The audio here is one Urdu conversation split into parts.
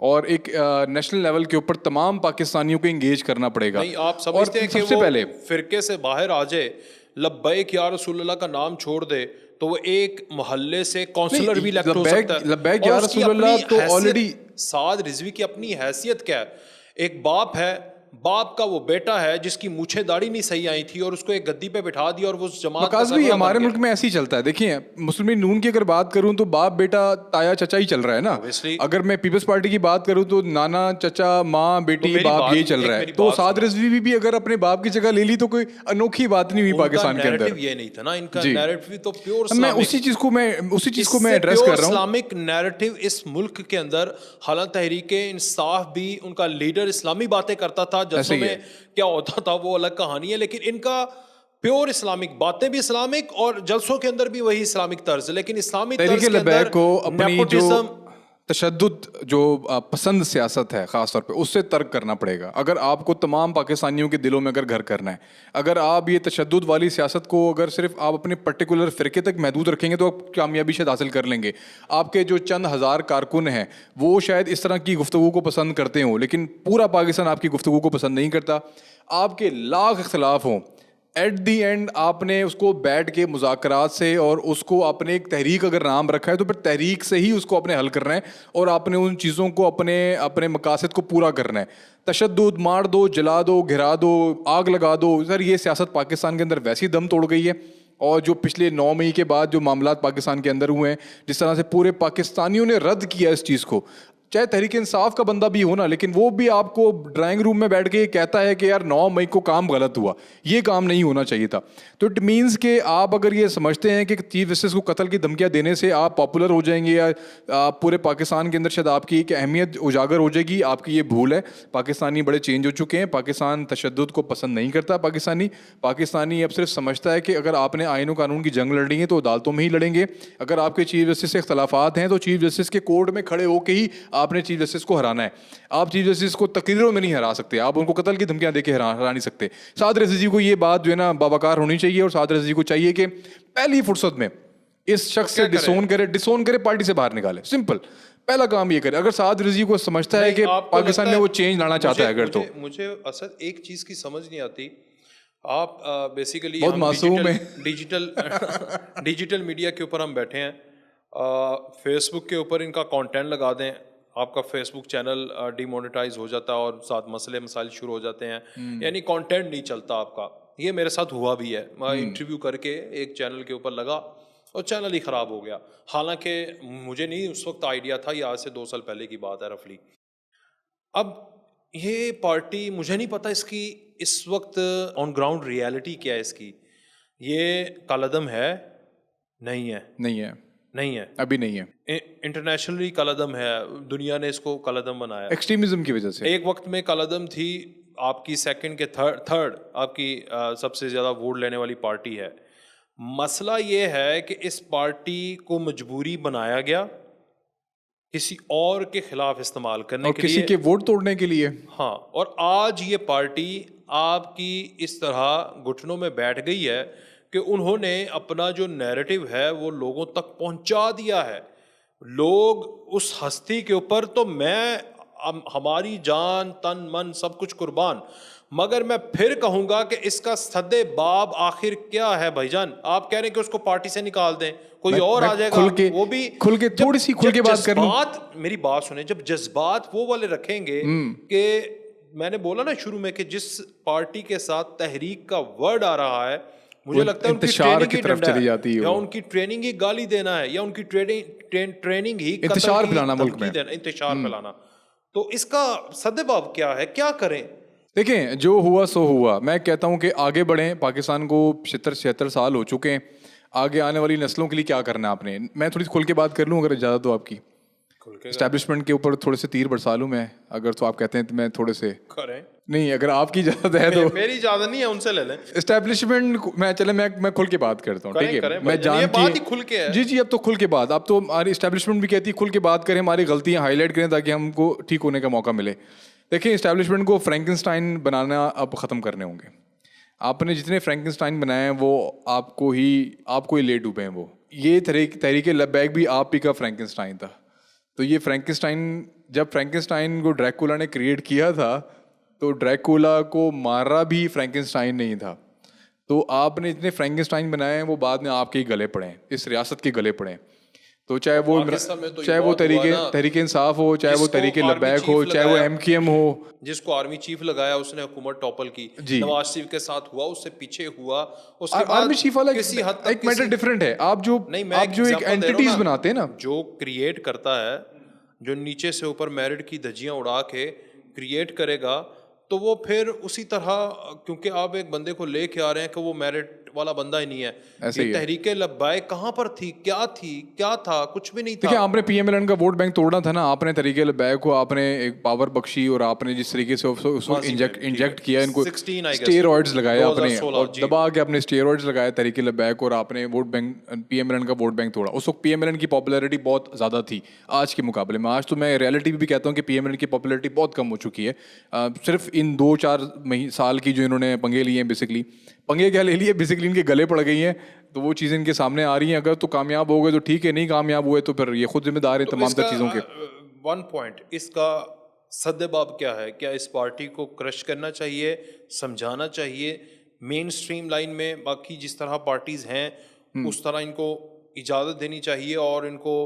اور ایک نیشنل لیول کے اوپر تمام پاکستانیوں کو انگیج کرنا پڑے گا. نہیں آپ سمجھتے ہیں کہ سب سے وہ پہلے فرقے سے باہر آ جائے, لبیک یا رسول اللہ کا نام چھوڑ دے, تو وہ ایک محلے سے کونسلر بھی الیکٹ ہو سکتا ہے. لبیک یا رسول اللہ تو آلریڈی سعد رضوی کی اپنی حیثیت کیا ہے, ایک باپ ہے, باپ کا وہ بیٹا ہے جس کی مونچھیں داڑھی نہیں صحیح آئی تھی اور اس کو ایک گدی پہ بٹھا دیا اور وہ اس جماعت کا بھی ہمارے ملک میں ایسے ہی چلتا ہے. دیکھیں مسلم نون کی اگر بات کروں تو باپ بیٹا تایا چچا ہی چل رہا ہے نا. اگر میں پیپلز پارٹی کی بات کروں تو نانا چچا ماں بیٹی باپ یہی چل رہا ہے. تو سعد رضوی بھی اگر اپنے باپ کی جگہ لے لی تو کوئی انوکھی بات نہیں ہوئی پاکستان کے اندر. یہ نہیں تھا نا ان کا نیریٹو, تو پیور میں اسی چیز کو میں ایڈریس کر رہا ہوں. اسلامک نیریٹو اس ملک کے اندر, حالانکہ تحریک انصاف بھی ان کا لیڈر اسلامی باتیں کرتا تھا, جلسوں میں کیا ہوتا تھا وہ الگ کہانی ہے, لیکن ان کا پیور اسلامک, باتیں بھی اسلامک اور جلسوں کے اندر بھی وہی اسلامک طرز, لیکن اسلامی طرز کے اندر کو اپنی جو تشدد جو پسند سیاست ہے خاص طور پہ اس سے ترک کرنا پڑے گا. اگر آپ کو تمام پاکستانیوں کے دلوں میں اگر گھر کرنا ہے, اگر آپ یہ تشدد والی سیاست کو اگر صرف آپ اپنے پرٹیکولر فرقے تک محدود رکھیں گے تو آپ کامیابی شاید حاصل کر لیں گے. آپ کے جو چند ہزار کارکن ہیں وہ شاید اس طرح کی گفتگو کو پسند کرتے ہوں, لیکن پورا پاکستان آپ کی گفتگو کو پسند نہیں کرتا. آپ کے لاکھ اختلاف ہوں, ایٹ دی اینڈ آپ نے اس کو بیٹھ کے مذاکرات سے, اور اس کو آپ نے ایک تحریک اگر نام رکھا ہے تو پھر تحریک سے ہی اس کو اپنے حل کرنا ہے, اور آپ نے ان چیزوں کو اپنے مقاصد کو پورا کرنا ہے. تشدد, مار دو, جلا دو, گھرا دو, آگ لگا دو, سر یہ سیاست پاکستان کے اندر ویسی دم توڑ گئی ہے. اور جو پچھلے 9 مئی کے بعد جو معاملات پاکستان کے اندر ہوئے ہیں, جس طرح سے پورے پاکستانیوں نے رد کیا اس چیز کو, چاہے تحریک انصاف کا بندہ بھی ہو نا, لیکن وہ بھی آپ کو ڈرائنگ روم میں بیٹھ کے کہتا ہے کہ یار 9 مئی کو کام غلط ہوا, یہ کام نہیں ہونا چاہیے تھا. تو اٹ مینس کہ آپ اگر یہ سمجھتے ہیں کہ چیف جسٹس کو قتل کی دھمکیاں دینے سے آپ پاپولر ہو جائیں گے یا پورے پاکستان کے اندر شاید آپ کی ایک اہمیت اجاگر ہو جائے گی, آپ کی یہ بھول ہے. پاکستانی بڑے چینج ہو چکے ہیں, پاکستان تشدد کو پسند نہیں کرتا. پاکستانی اب صرف سمجھتا ہے کہ اگر آپ نے آئین و قانون کی جنگ لڑنی ہے تو عدالتوں میں ہی لڑیں گے. اگر آپ کے چیف جسٹس سے اختلافات ہیں تو چیف جسٹس کے کورٹ میں کھڑے ہو کے ہی آپ نے چیف جسٹس کو ہرانا ہے. آپ چیف جسٹس کو تقریروں میں نہیں ہرا سکتے, آپ ان کو قتل کی دھمکیاں دے کے ہرا نہیں سکتے. سعد رضوی کو یہ بات جو ہے نا باوقار ہونی چاہیے, اور سعد رضوی کو چاہیے کہ پہلی فرصت میں اس شخص سے ڈسون کرے, پارٹی سے باہر نکالے. سمپل پہلا کام یہ کرے. اگر سعد رضوی کو سمجھتا ہے کہ پاکستان میں وہ چینج لانا چاہتا ہے اگر, تو مجھے اصل ایک چیز کی سمجھ نہیں آتی. آپ بیسیکلی بہت معصوم ہے. ڈیجیٹل میڈیا کے اوپر ہم بیٹھے ہیں, فیس بک کے اوپر ان کا کانٹینٹ لگا دیں, آپ کا فیس بک چینل ڈی مونیٹائز ہو جاتا ہے اور ساتھ مسائل شروع ہو جاتے ہیں, یعنی کانٹینٹ نہیں چلتا آپ کا. یہ میرے ساتھ ہوا بھی ہے, میں انٹرویو کر کے ایک چینل کے اوپر لگا اور چینل ہی خراب ہو گیا. حالانکہ مجھے نہیں اس وقت آئیڈیا تھا, یہ آج سے 2 سال پہلے کی بات ہے رفلی. اب یہ پارٹی مجھے نہیں پتا اس کی اس وقت آن گراؤنڈ ریالٹی کیا ہے اس کی. یہ کالعدم ہے نہیں ہے, ابھی نہیں ہے. انٹرنیشنلی کالعدم ہے, دنیا نے اس کو کالعدم بنایا ایکسٹریمزم کی وجہ سے. ایک وقت میں کالعدم تھی, آپ کی سیکنڈ کے تھرڈ آپ کی سب سے زیادہ ووٹ لینے والی پارٹی ہے. مسئلہ یہ ہے کہ اس پارٹی کو مجبوری بنایا گیا کسی اور کے خلاف استعمال کرنے کے لیے, کسی کے ووٹ توڑنے کے لیے. ہاں, اور آج یہ پارٹی آپ کی اس طرح گھٹنوں میں بیٹھ گئی ہے کہ انہوں نے اپنا جو نیریٹو ہے وہ لوگوں تک پہنچا دیا ہے. لوگ اس ہستی کے اوپر, تو میں ہماری جان تن من سب کچھ قربان, مگر میں پھر کہوں گا کہ اس کا صد باب آخر کیا ہے بھائی جان. آپ کہہ رہے ہیں کہ اس کو پارٹی سے نکال دیں, کوئی اور آ جائے گا, وہ بھی کھل کے تھوڑی سی کھل کے بات کر لوں. میری بات سنیں, جب جذبات وہ والے رکھیں گے کہ میں نے بولا نا شروع میں کہ جس پارٹی کے ساتھ تحریک کا ورڈ آ رہا ہے, مجھے لگتا ہے ان کی ٹریننگ کی طرف چلی جاتی ہے, یا ان کی ٹریننگ ہی گالی دینا ہے, یا ان کی ٹریننگ ہی انتشار پھیلانا ملک میں, انتشار پھیلانا. تو اس کا سدباب کیا ہے, کیا کریں؟ دیکھیں جو ہوا سو ہوا. میں کہتا ہوں کہ آگے بڑھیں. پاکستان کو 76 سال ہو چکے ہیں, آگے آنے والی نسلوں کے لیے کیا کرنا ہے آپ نے. میں تھوڑی کھل کے بات کر لوں اگر اجازت ہو آپ کی. اسٹیبلشمنٹ کے اوپر تھوڑے سے تیر برسا لوں میں, اگر تو آپ کہتے ہیں تو میں تھوڑے سے نہیں, اگر آپ کی اجازت ہے تو. میری اجازت نہیں ہے, ان سے لے لیں. اسٹیبلشمنٹ میں کھل کے بات کرتا ہوں, ٹھیک ہے, میں جانتی جی اب تو کھل کے بات, اب تو ہماری اسٹیبلشمنٹ بھی کہتی ہے کھل کے بات کریں, ہماری غلطیاں ہائی لائٹ کریں تاکہ ہم کو ٹھیک ہونے کا موقع ملے. دیکھیں اسٹیبلشمنٹ کو فرینکنسٹائن بنانا اب ختم کرنے ہوں گے. آپ نے جتنے فرینکنسٹائن بنائے ہیں وہ آپ کو ہی لے ڈوبے ہیں. وہ یہ تحریک لبیک بھی آپ ہی کا فرینکنسٹائن تھا. تو یہ جب فرینکنسٹائن کو ڈریکولا نے کریٹ کیا تھا تو ڈریکولا کو مارا بھی فرینکنسٹائن نہیں تھا. تو آپ نے اتنے فرینکنسٹائن بنائے ہیں وہ بعد میں آپ کے ہی گلے پڑے ہیں, اس ریاست کے گلے پڑے ہیں. تو چاہے وہ تحریک انصاف ہو, چاہے وہ تحریک لبیک ہو, چاہے وہ MKM ہو, جس کو آرمی چیف لگایا اس نے حکومت ٹاپل کی, نواز شریف کے ساتھ ہوا, اس سے پیچھے ہوا. اس کے بعد آرمی چیف والا کسی حد تک ایک میٹر ڈفرینٹ ہے. آپ جو ایک اینٹیٹیز بناتے ہیں نا, جو کریٹ کرتا ہے, جو نیچے سے اوپر میرٹ کی دھجیاں اڑا کے کریٹ کرے گا, تو وہ پھر اسی طرح, کیونکہ آپ ایک بندے کو لے کے آ رہے ہیں کہ وہ میرٹ والا بندہ ہی نہیں ہے. یہ تحریک لبیک کہاں پر تھی, کیا تھا, کچھ بھی نہیں تھا. دیکھیں آپ نے PMLN کا ووٹ بینک توڑنا تھا نا, آپ نے تحریک لبیک کو آپ نے ایک پاور بخشی اور آپ نے جس طریقے سے اس کو انجیکٹ کیا, ان کو اسٹیرائڈز لگائے آپ نے, اور دبا کے اپنے اسٹیرائڈز لگائے تحریک لبیک, اور آپ نے ووٹ بینک PMLN کا ووٹ بینک توڑا. اس وقت PMLN کی پاپولیرٹی بہت زیادہ تھی آج کے مقابلے میں. آج تو میں ریئلٹی بھی کہتا ہوں کہ PMLN کی پاپولیرٹی بہت کم ہو چکی ہے. صرف ان 2-4 سال کی جو انہوں نے پنگے لیے ہیں, بیسکلی پنگے کیا لے لیے, بیسکلی ان کے گلے پڑ گئی ہیں, تو وہ چیزیں ان کے سامنے آ رہی ہیں. اگر تو کامیاب ہو گئے تو ٹھیک ہے, نہیں کامیاب ہوئے تو پھر یہ خود ذمہ دار ہے تمام تر چیزوں کے. ون پوائنٹ, اس کا سدباب کیا ہے؟ کیا اس پارٹی کو کرش کرنا چاہیے, سمجھانا چاہیے مین اسٹریم لائن میں, باقی جس طرح پارٹیز ہیں اس طرح ان کو اجازت دینی چاہیے, اور ان کو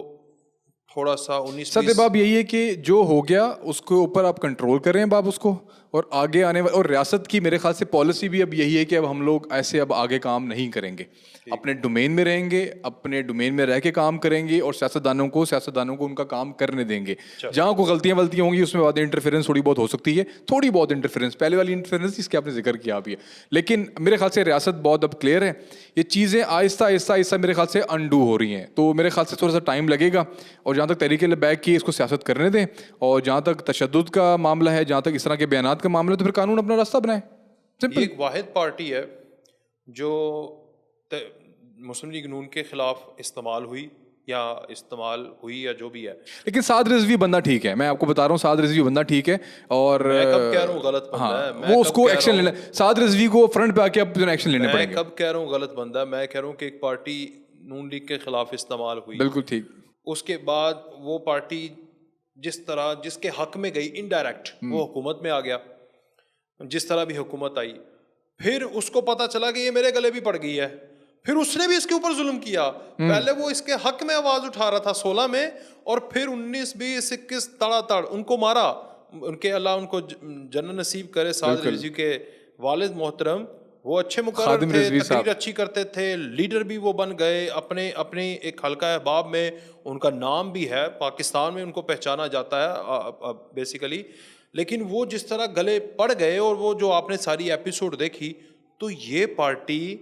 تھوڑا سا 19-20 سدباب یہی ہے کہ جو ہو گیا اس کے اوپر آپ کنٹرول کریں اب آپ اس کو, اور آگے آنے اور ریاست کی میرے خیال سے پالیسی بھی اب یہی ہے کہ اب ہم لوگ ایسے اب آگے کام نہیں کریں گے, اپنے ڈومین میں رہیں گے, اپنے ڈومین میں رہ کے کام کریں گے, اور سیاستدانوں کو ان کا کام کرنے دیں گے. جہاں کوئی غلطیاں ہوں گی اس میں بعد انٹرفیئرنس تھوڑی بہت ہو سکتی ہے, تھوڑی بہت انٹرفیئرنس, پہلے والی انٹرفیئرنس جس کے آپ نے ذکر کیا بھی ہے, لیکن میرے خیال سے ریاست بہت اب کلیئر ہے. یہ چیزیں آہستہ آہستہ میرے خیال سے انڈو ہو رہی ہیں, تو میرے خیال سے تھوڑا سا ٹائم لگے گا. اور جہاں تک تحریک لبیک کی اس کو سیاست کرنے دیں, اور جہاں تک تشدد کا معاملہ ہے, جہاں تک اس طرح کے بیانات کا معاملہ ہے, تو پھر قانون اپنا راستہ بنائے. یہ ایک واحد پارٹی ہے جو مسلم لیگ نون کے خلاف استعمال ہوئی یا جو بھی ہے. لیکن سعد رضوی بندہ ٹھیک ہے, میں آپ کو بتا رہا ہوں, سعد رضوی بندہ ٹھیک ہے, اور میں کب کہہ رہا ہوں غلط بندہ ہے, وہ اس کو ایکشن لینا, سعد رضوی کو فرنٹ پہ آ کے اب ایکشن لینے پڑیں گے. میں کب کہہ رہا ہوں غلط بندہ, میں کہہ رہا ہوں کہ ایک پارٹی نون لیگ کے خلاف استعمال ہوئی. بالکل ٹھیک. اس کے بعد وہ پارٹی جس کے حق میں گئی انڈائریکٹ, وہ حکومت میں آ گیا. جس طرح بھی حکومت آئی, پھر اس کو پتا چلا کہ یہ میرے گلے بھی پڑ گئی ہے, پھر اس نے بھی اس کے اوپر ظلم کیا. پہلے وہ اس کے حق میں آواز اٹھا رہا تھا 16 میں, اور پھر 19, 20, 21 تڑا ان کو مارا. ان کے اللہ ان کو جنت نصیب کرے. سعد رضوی کے والد محترم وہ اچھے مقرر تھے, تقریر اچھی کرتے تھے, لیڈر بھی وہ بن گئے, اپنے ایک حلقہ احباب میں ان کا نام بھی ہے, پاکستان میں ان کو پہچانا جاتا ہے بیسیکلی. لیکن وہ جس طرح گلے پڑ گئے, اور وہ جو آپ نے ساری ایپیسوڈ دیکھی, تو یہ پارٹی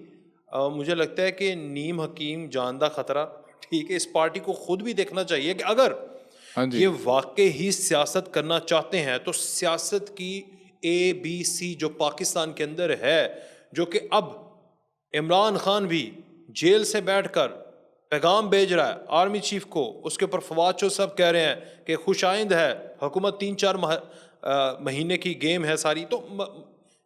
مجھے لگتا ہے کہ نیم حکیم جاندہ خطرہ. ٹھیک ہے, اس پارٹی کو خود بھی دیکھنا چاہیے کہ اگر یہ واقع ہی سیاست کرنا چاہتے ہیں تو سیاست کی ABC جو پاکستان کے اندر ہے, جو کہ اب عمران خان بھی جیل سے بیٹھ کر پیغام بھیج رہا ہے آرمی چیف کو, اس کے اوپر فواد چودھری صاحب کہہ رہے ہیں کہ خوش آئند ہے حکومت, 3-4 مہینے کی گیم ہے ساری. تو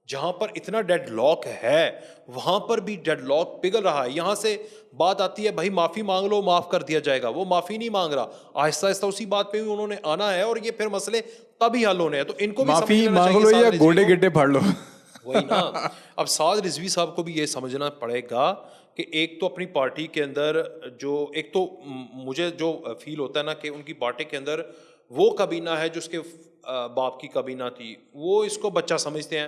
جہاں پر اتنا ڈیڈ لاک ہے وہاں پر بھی ڈیڈ لاک پگھل رہا ہے. یہاں سے بات آتی ہے بھائی معافی مانگ لو, معاف کر دیا جائے گا. وہ معافی نہیں مانگ رہا, آہستہ آہستہ اسی بات پہ بھی انہوں نے آنا ہے, اور یہ پھر مسئلے تبھی حل ہونے ہیں. تو ان کو بھی معافی مانگ لو یا گوڈے گڈے پھاڑ لو, وہی نا. اب سعد رضوی صاحب کو بھی یہ سمجھنا پڑے گا کہ ایک تو اپنی پارٹی کے اندر جو ایک تو مجھے جو فیل ہوتا ہے نا کہ ان کی پارٹی کے اندر وہ کابینہ ہے جو اس کے باپ کی کابینہ تھی, وہ اس کو بچہ سمجھتے ہیں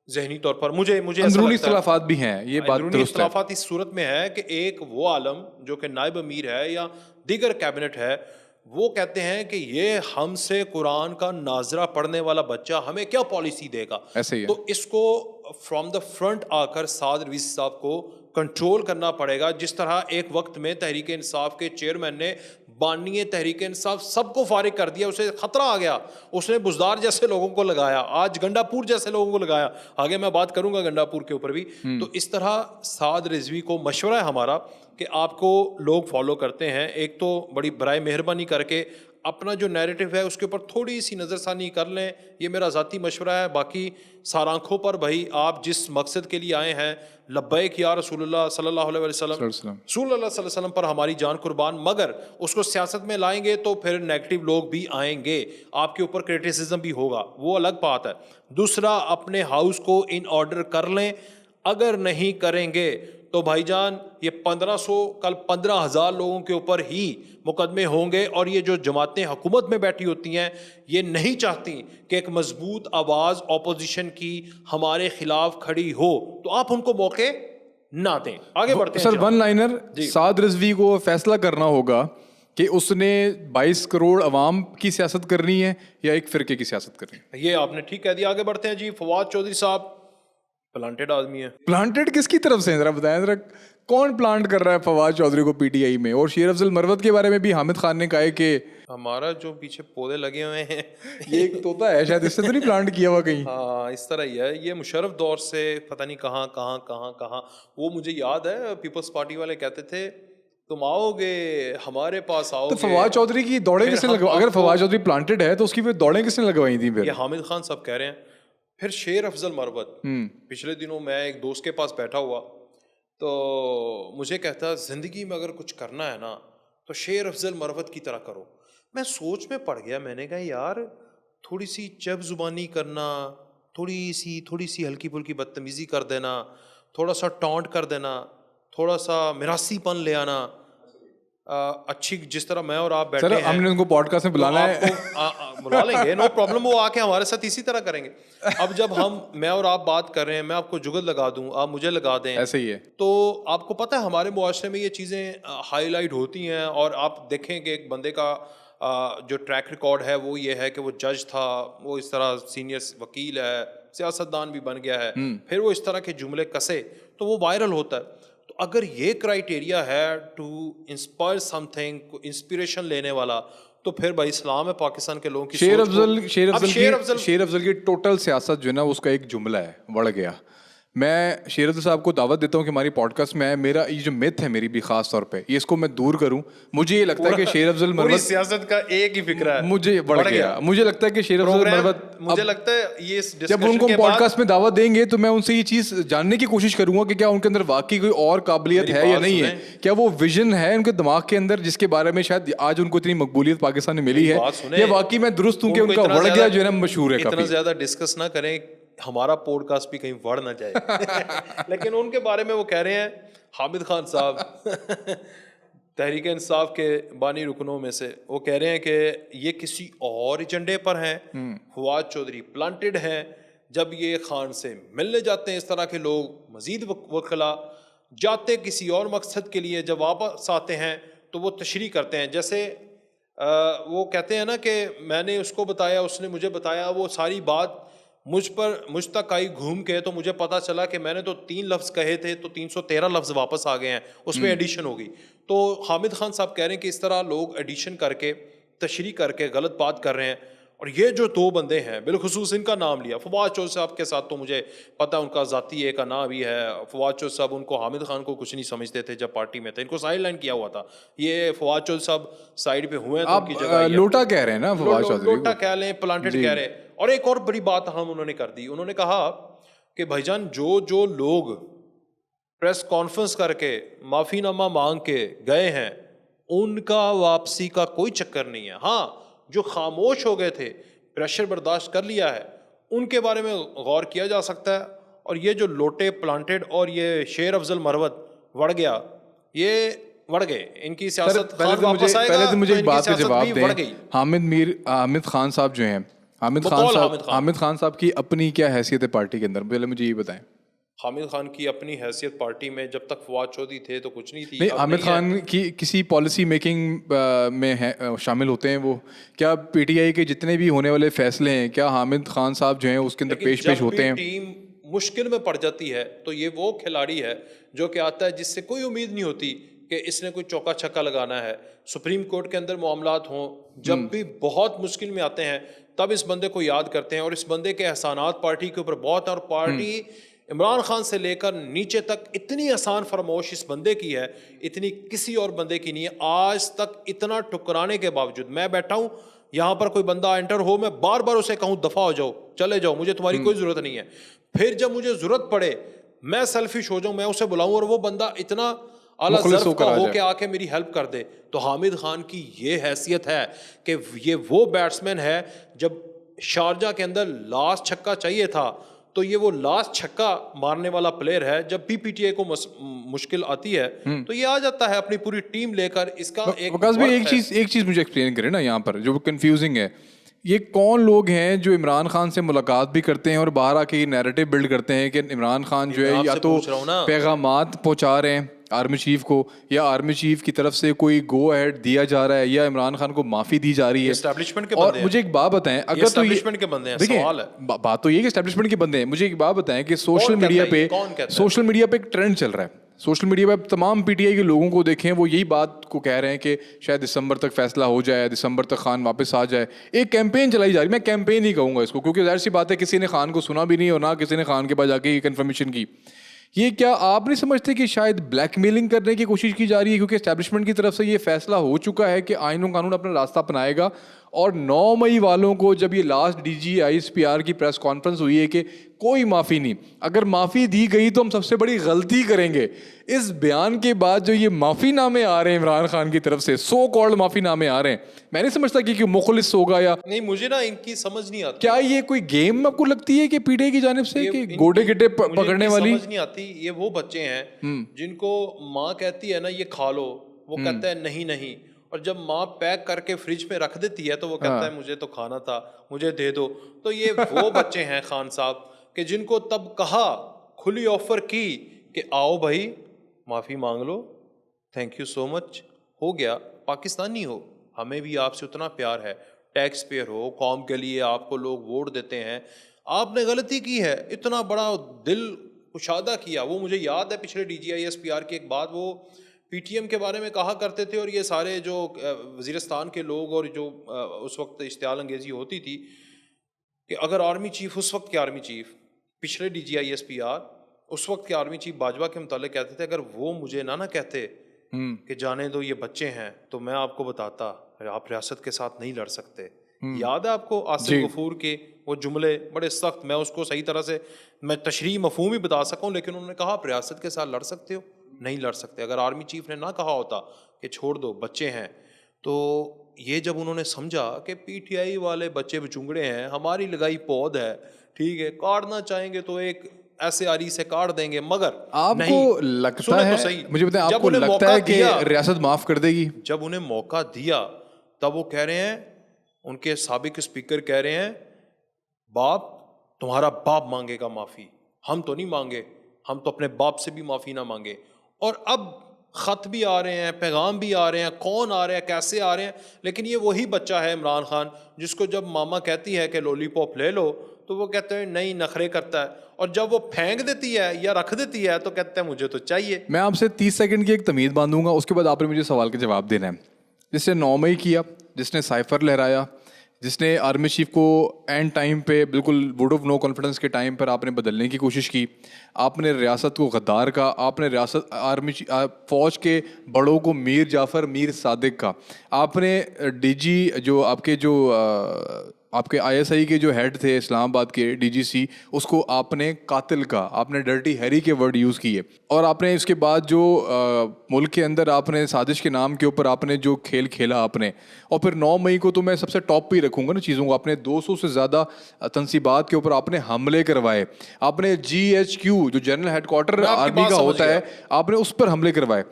ذہنی طور پر. مجھے اندرونی اختلافات بھی ہیں, یہ بات درست ہے. اختلافات اس صورت میں ہے کہ ایک وہ عالم جو کہ نائب امیر ہے یا دیگر کیبنٹ ہے, وہ کہتے ہیں کہ یہ ہم سے قرآن کا ناظرہ پڑھنے والا بچہ ہمیں کیا پالیسی دے گا. تو اس کو فرام دا فرنٹ آ کر سعد رضوی صاحب کو کنٹرول کرنا پڑے گا. جس طرح ایک وقت میں تحریک انصاف کے چیئرمین نے بانی تحریک انصاف سب کو فارغ کر دیا, اسے خطرہ آ گیا, اس نے بزدار جیسے لوگوں کو لگایا, آج گنڈا پور جیسے لوگوں کو لگایا. آگے میں بات کروں گا گنڈا پور کے اوپر بھی. تو اس طرح سعد رضوی کو مشورہ ہے ہمارا کہ آپ کو لوگ فالو کرتے ہیں, ایک تو بڑی برائے مہربانی کر کے اپنا جو نیریٹو ہے اس کے اوپر تھوڑی سی نظر ثانی کر لیں. یہ میرا ذاتی مشورہ ہے. باقی سارآنکھوں پر بھائی آپ جس مقصد کے لیے آئے ہیں لبیک یا رسول اللہ صلی اللہ علیہ وسلم، رسول اللہ صلی اللہ علیہ وسلم پر ہماری جان قربان، مگر اس کو سیاست میں لائیں گے تو پھر نیگیٹو لوگ بھی آئیں گے، آپ کے اوپر کرٹیسزم بھی ہوگا، وہ الگ بات ہے. دوسرا اپنے ہاؤس کو ان آرڈر کر لیں. اگر نہیں کریں گے تو بھائی جان یہ 1500 کل 15,000 لوگوں کے اوپر ہی مقدمے ہوں گے. اور یہ جو جماعتیں حکومت میں بیٹھی ہوتی ہیں یہ نہیں چاہتی کہ ایک مضبوط آواز اپوزیشن کی ہمارے خلاف کھڑی ہو، تو آپ ان کو موقع نہ دیں. آگے بڑھتے ہیں سر. ون لائنر سعد رضوی کو فیصلہ کرنا ہوگا کہ اس نے 22 کروڑ عوام کی سیاست کرنی ہے یا ایک فرقے کی سیاست کرنی ہے. یہ آپ نے ٹھیک کہہ دیا. آگے بڑھتے ہیں جی. فواد چودھری صاحب پلانٹڈ آدمی ہے. پلانٹڈ کس کی طرف سے ذرا بتائیں ذرا، کون پلانٹ کر رہا ہے فواد چودھری کو پی ٹی آئی میں؟ اور شیر افضل مروت کے بارے میں بھی حامد خان نے کہا ہے کہ ہمارا جو پیچھے پودے لگے ہوئے ہیں یہ ایک طوطا ہے شاید، اس سے تو نہیں پلانٹ کیا ہوا کہیں؟ ہاں اس طرح ہی ہے. یہ مشرف دور سے پتہ نہیں کہاں وہ مجھے یاد ہے پیپلز پارٹی والے کہتے تھے تم آؤ گے ہمارے پاس آؤ تو گے. فواد چودھری کی دوڑیں کس نے لگوائی؟ اگر فواد چودھری پلانٹڈ ہے تو اس کی پھر دوڑیں کس نے لگوائی تھیں؟ پھر یہ حامد خان صاحب کہہ رہے ہیں. پھر شیر افضل مروت، پچھلے دنوں میں ایک دوست کے پاس بیٹھا ہوا تو مجھے کہتا زندگی میں اگر کچھ کرنا ہے نا تو شیر افضل مروت کی طرح کرو. میں سوچ میں پڑ گیا. میں نے کہا یار تھوڑی سی چب زبانی کرنا، تھوڑی سی ہلکی پھلکی بدتمیزی کر دینا، تھوڑا سا ٹانٹ کر دینا، تھوڑا سا میراثی پن لے آنا، اچھی جس طرح میں اور آپ بیٹھے ہیں ہم نے ان کو پوڈ کاسٹ میں بلانا ہے، بلا لیں گے، نو پرابلم. وہ آ کے ہمارے ساتھ اسی طرح کریں گے. اب جب میں اور آپ بات کر رہے ہیں، میں آپ کو جگت لگا دوں، آپ مجھے لگا دیں، ایسے ہی ہے. تو آپ کو پتہ ہے ہمارے معاشرے میں یہ چیزیں ہائی لائٹ ہوتی ہیں. اور آپ دیکھیں کہ ایک بندے کا جو ٹریک ریکارڈ ہے وہ یہ ہے کہ وہ جج تھا، وہ اس طرح سینئر وکیل ہے، سیاستدان بھی بن گیا ہے، پھر وہ اس طرح کے جملے کسے تو وہ وائرل ہوتا ہے. تو اگر یہ کرائیٹیریا ہے to inspire something, inspiration لینے والا، تو پھر بھائی اسلام ہے پاکستان کے لوگوں کی شیر افضل کی ٹوٹل سیاست جو ہے نا اس کا ایک جملہ ہے بڑھ گیا. میں شیر افضل صاحب کو دعوت دیتا ہوں کہ ہماری پوڈ کاسٹ میں آئے. میرا یہ جو مت ہے میری بھی خاص طور پہ یہ اس کو میں دور کروں. مجھے یہ لگتا ہے کہ شیر افضل مروت سیاست کا ایک ہی فکر ہے، مجھے بڑھ گیا. مجھے لگتا ہے کہ شیر افضل مروت، مجھے لگتا ہے یہ جب ان کو پوڈ کاسٹ میں دعوت دیں گے تو میں ان سے یہ چیز جاننے کی کوشش کروں گا کہ کیا ان کے اندر واقعی کوئی اور قابلیت ہے یا نہیں ہے، کیا وہ ویژن ہے ان کے دماغ کے اندر جس کے بارے میں شاید آج ان کو اتنی مقبولیت پاکستان میں ملی ہے، یا واقعی میں درست ہوں کہ ان کا بڑھ گیا جو ہے نا مشہور ہے. اتنا زیادہ ڈسکس نہ کریں، ہمارا پوڈ کاسٹ بھی کہیں بڑھ نہ جائے. لیکن ان کے بارے میں وہ کہہ رہے ہیں حامد خان صاحب تحریک انصاف کے بانی رکنوں میں سے، وہ کہہ رہے ہیں کہ یہ کسی اور ایجنڈے پر ہیں. فواد چودھری پلانٹڈ ہیں. جب یہ خان سے ملنے جاتے ہیں اس طرح کے لوگ، مزید وکلا جاتے کسی اور مقصد کے لیے، جب واپس آتے ہیں تو وہ تشریح کرتے ہیں. جیسے وہ کہتے ہیں نا کہ میں نے اس کو بتایا، اس نے مجھے بتایا، وہ ساری بات مجھ تک آئی گھوم کے، تو مجھے پتا چلا کہ میں نے تو 3 لفظ کہے تھے تو 313 لفظ واپس آ گئے ہیں، اس میں ایڈیشن ہو گئی. تو حامد خان صاحب کہہ رہے ہیں کہ اس طرح لوگ ایڈیشن کر کے تشریح کر کے غلط بات کر رہے ہیں. اور یہ جو 2 بندے ہیں بالخصوص ان کا نام لیا، فواد چودھری صاحب کے ساتھ تو مجھے پتہ ان کا ذاتی ایک نام بھی ہے. فواد چودھری صاحب ان کو حامد خان کو کچھ نہیں سمجھتے تھے جب پارٹی میں تھے، ان کو سائڈ لائن کیا ہوا تھا. یہ فواد چودھری صاحب سائڈ پہ ہوئے ہیں تو ان کی جگہ لوٹا کہہ رہے ہیں نا فواد چودھری، لوٹا کہہ لیں، پلانٹڈ کہہ رہے ہیں. اور ایک اور بڑی بات انہوں نے کر دی، انہوں نے کہا کہ بھائی جان جو لوگ پریس کانفرنس کر کے معافی نامہ مانگ کے گئے ہیں ان کا واپسی کا کوئی چکر نہیں ہے. ہاں جو خاموش ہو گئے تھے، پریشر برداشت کر لیا ہے، ان کے بارے میں غور کیا جا سکتا ہے. اور یہ جو لوٹے پلانٹڈ اور یہ شیر افضل مروت وڑ گیا، یہ وڑ گئے، ان کی سیاست پہلے تو مجھے ایک بات کا جواب دیں. حامد خان صاحب جو ہیں، حامد خان صاحب کی اپنی کیا حیثیت ہے پارٹی کے اندر؟ پہلے مجھے یہ بتائیں. حامد خان کی اپنی حیثیت پارٹی میں جب تک فواد چودھری تھے تو کچھ نہیں تھی. نہیں، حامد خان کی کسی پالیسی میکنگ میں شامل ہوتے ہیں وہ؟ کیا پی ٹی آئی کے جتنے بھی ہونے والے فیصلے ہیں کیا حامد خان صاحب جو ہیں اس کے اندر پیش ہوتے ہیں؟ ٹیم مشکل میں پڑ جاتی ہے تو یہ وہ کھلاڑی ہے جو کہ آتا ہے جس سے کوئی امید نہیں ہوتی کہ اس نے کوئی چوکا چھکا لگانا ہے. سپریم کورٹ کے اندر معاملات ہوں، جب بھی بہت مشکل میں آتے ہیں تب اس بندے کو یاد کرتے ہیں، اور اس بندے کے احسانات پارٹی کے اوپر بہت ہیں، اور پارٹی عمران خان سے لے کر نیچے تک اتنی آسان فرموش اس بندے کی ہے، اتنی کسی اور بندے کی نہیں ہے. آج تک اتنا ٹکرانے کے باوجود میں بیٹھا ہوں یہاں پر، کوئی بندہ انٹر ہو میں بار بار اسے کہوں دفعہ ہو جاؤ، چلے جاؤ، مجھے تمہاری کوئی ضرورت نہیں ہے. پھر جب مجھے ضرورت پڑے میں سیلفش ہو جاؤں، میں اسے بلاؤں اور وہ بندہ اتنا اعلیٰ ظرف کا ہو کے آ کے میری ہیلپ کر دے. تو حامد خان کی یہ حیثیت ہے کہ یہ وہ بیٹسمین ہے، جب شارجہ کے اندر لاسٹ چھکا چاہیے تھا تو یہ وہ لاسٹ چھکا مارنے والا پلیئر ہے. جب بھی پی ٹی اے کو مشکل آتی ہے تو یہ آ جاتا ہے اپنی پوری ٹیم لے کر. اس کا ایک چیز مجھے ایکسپلین کرے نا یہاں پر جو کنفیوزنگ ہے. یہ کون لوگ ہیں جو عمران خان سے ملاقات بھی کرتے ہیں اور باہر آ کے یہ نیریٹو بلڈ کرتے ہیں کہ عمران خان جو ہے یا تو پیغامات پہنچا رہے ہیں آرمی چیف کو، یا آرمی چیف کی طرف سے کوئی گو ایڈ دیا جا رہا ہے، یا عمران خان کو معافی دی جا رہی ہے. اور مجھے ایک بات بتائیں، اگر تو دیکھیں بات تو یہ کہ اسٹیبلشمنٹ کے بندے ہیں، مجھے ایک بات بتائیں کہ سوشل میڈیا پہ ایک ٹرینڈ چل رہا ہے. سوشل میڈیا پہ تمام پی ٹی آئی کے لوگوں کو دیکھیں، وہ یہی بات کو کہہ رہے ہیں کہ شاید دسمبر تک فیصلہ ہو جائے، دسمبر تک خان واپس آ جائے. ایک کیمپین چلائی جا رہی ہے، میں کیمپین ہی کہوں گا اس کو، کیونکہ ظاہر سی بات ہے کسی نے خان کو سنا بھی نہیں اور نہ کسی نے خان کے پاس جا کے کنفرمیشن کی. یہ کیا آپ نہیں سمجھتے کہ شاید بلیک میلنگ کرنے کی کوشش کی جا رہی ہے؟ کیونکہ اسٹیبلشمنٹ کی طرف سے یہ فیصلہ ہو چکا ہے کہ آئین و قانون اپنا راستہ اپنائے گا، اور 9 مئی والوں کو جب یہ last D G I S P R کی پریس کانفرنس ہوئی ہے کہ کوئی معافی نہیں، اگر معافی دی گئی تو ہم سب سے بڑی غلطی کریں گے. اس بیان کے بعد جو یہ معافی نامے آ رہے ہیں عمران خان کی طرف سے، سو کالڈ معافی نامے آ رہے ہیں، میں نہیں سمجھتا کہ مخلص ہوگا یا نہیں. مجھے نا ان کی سمجھ نہیں آتی. کیا یہ کوئی گیم آپ کو لگتی ہے کہ پی ٹی آئی کی جانب سے کہ گوڈے گڈے پکڑنے والی؟ سمجھ نہیں آتی. یہ وہ بچے ہیں جن کو ماں کہتی ہے نا یہ کھا لو، وہ کہتا ہے نہیں نہیں، اور جب ماں پیک کر کے فریج میں رکھ دیتی ہے تو وہ کہتا ہے مجھے تو کھانا تھا، مجھے دے دو. تو یہ وہ بچے ہیں خان صاحب کہ جن کو تب کہا، کھلی آفر کی کہ آؤ بھائی معافی مانگ لو، تھینک یو سو مچ، ہو گیا. پاکستانی ہو، ہمیں بھی آپ سے اتنا پیار ہے، ٹیکس پیئر ہو، قوم کے لیے آپ کو لوگ ووٹ دیتے ہیں، آپ نے غلطی کی ہے، اتنا بڑا دل کشادہ کیا. وہ مجھے یاد ہے پچھلے D G I S P R کی ایک بات، وہ پی ٹی ایم کے بارے میں کہا کرتے تھے، اور یہ سارے جو وزیرستان کے لوگ اور جو اس وقت اشتعال انگیزی ہوتی تھی کہ اگر آرمی چیف، اس وقت کے آرمی چیف، پچھلے D G I S P R, اس وقت کے آرمی چیف باجوہ کے متعلق کہتے تھے اگر وہ مجھے نہ کہتے کہ جانے دو یہ بچے ہیں تو میں آپ کو بتاتا آپ ریاست کے ساتھ نہیں لڑ سکتے. یاد ہے آپ کو آصف غفور کے وہ جملے بڑے سخت، میں اس کو صحیح طرح سے میں تشریح مفہوم ہی بتا سکوں، لیکن انہوں نے کہا آپ ریاست کے ساتھ لڑ سکتے ہو؟ نہیں لڑ سکتے. اگر آرمی چیف نے نہ کہا ہوتا کہ چھوڑ دو بچے ہیں، تو یہ جب انہوں نے سمجھا کہ پی ٹی آئی والے بچے بچونگڑے ہیں، ہماری لگائی پود ہے، ٹھیک ہے، کاٹنا چاہیں گے تو ایک ایسے آری سے کاٹ دیں گے، مگر آپ کو لگتا ہے، مجھے بتائیں آپ کو لگتا ہے کہ ریاست معاف کر دے گی؟ جب انہیں موقع دیا تب وہ کہہ رہے ہیں، ان کے سابق اسپیکر کہہ رہے ہیں باپ تمہارا باپ مانگے گا معافی، ہم تو نہیں مانگے، ہم تو اپنے باپ سے بھی معافی نہ مانگے. اور اب خط بھی آ رہے ہیں، پیغام بھی آ رہے ہیں، کون آ رہے ہیں، کیسے آ رہے ہیں، لیکن یہ وہی بچہ ہے عمران خان جس کو جب ماما کہتی ہے کہ لولی پاپ لے لو تو وہ کہتے ہیں نہیں، نخرے کرتا ہے، اور جب وہ پھینک دیتی ہے یا رکھ دیتی ہے تو کہتے ہیں مجھے تو چاہیے. میں آپ سے 30 سیکنڈ کی ایک تمہید باندھوں گا، اس کے بعد آپ نے مجھے سوال کا جواب دینا ہے. جس نے 9 مئی کیا، جس نے سائفر لہرایا، جس نے آرمی چیف کو اینڈ ٹائم پہ بالکل ووٹ آف نو کانفیڈنس کے ٹائم پر آپ نے بدلنے کی کوشش کی، آپ نے ریاست کو غدار کا، آپ نے ریاست فوج کے بڑوں کو میر جعفر، میر صادق کا، آپ نے ڈی جی جو آپ کے آئی ایس آئی کے جو ہیڈ تھے اسلام آباد کے ڈی جی سی، اس کو آپ نے قاتل کا، آپ نے ڈرٹی ہیری کے ورڈ یوز کیے، اور آپ نے اس کے بعد جو ملک کے اندر آپ نے سازش کے نام کے اوپر آپ نے جو کھیل کھیلا آپ نے، اور پھر 9 مئی کو تو میں سب سے ٹاپ پہ ہی رکھوں گا نا چیزوں کو، آپ نے 200 سے زیادہ تنصیبات کے اوپر آپ نے حملے کروائے، آپ نے جی ایچ کیو جو جنرل ہیڈ کوارٹر آرمی کا ہوتا ہے، آپ نے اس پر حملے کروائے.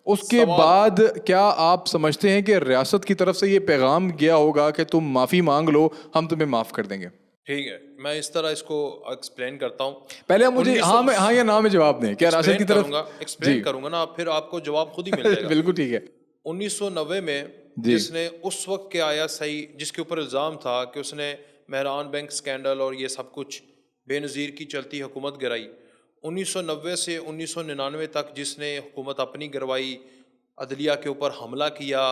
اس کے بعد کیا آپ سمجھتے ہیں کہ ریاست کی طرف سے یہ پیغام گیا ہوگا کہ تم معافی مانگ لو، ہم تمہیں معاف کر دیں گے؟ ٹھیک ہے، میں اس طرح اس کو ایکسپلین کرتا ہوں. پہلے مجھے ہاں یا نا میں جواب دیں. کیا ریاست کی طرف ایکسپلین کروں گا نا، پھر آپ کو جواب خود ہی مل جائے گا. بالکل ٹھیک ہے. 1990 میں جس نے اس وقت کے آیا صحیح، جس کے اوپر الزام تھا کہ اس نے مہران بینک سکینڈل اور یہ سب کچھ بے نظیر کی چلتی حکومت گرائی، 1990 سے 1999 تک جس نے حکومت اپنی گروائی، عدلیہ کے اوپر حملہ کیا،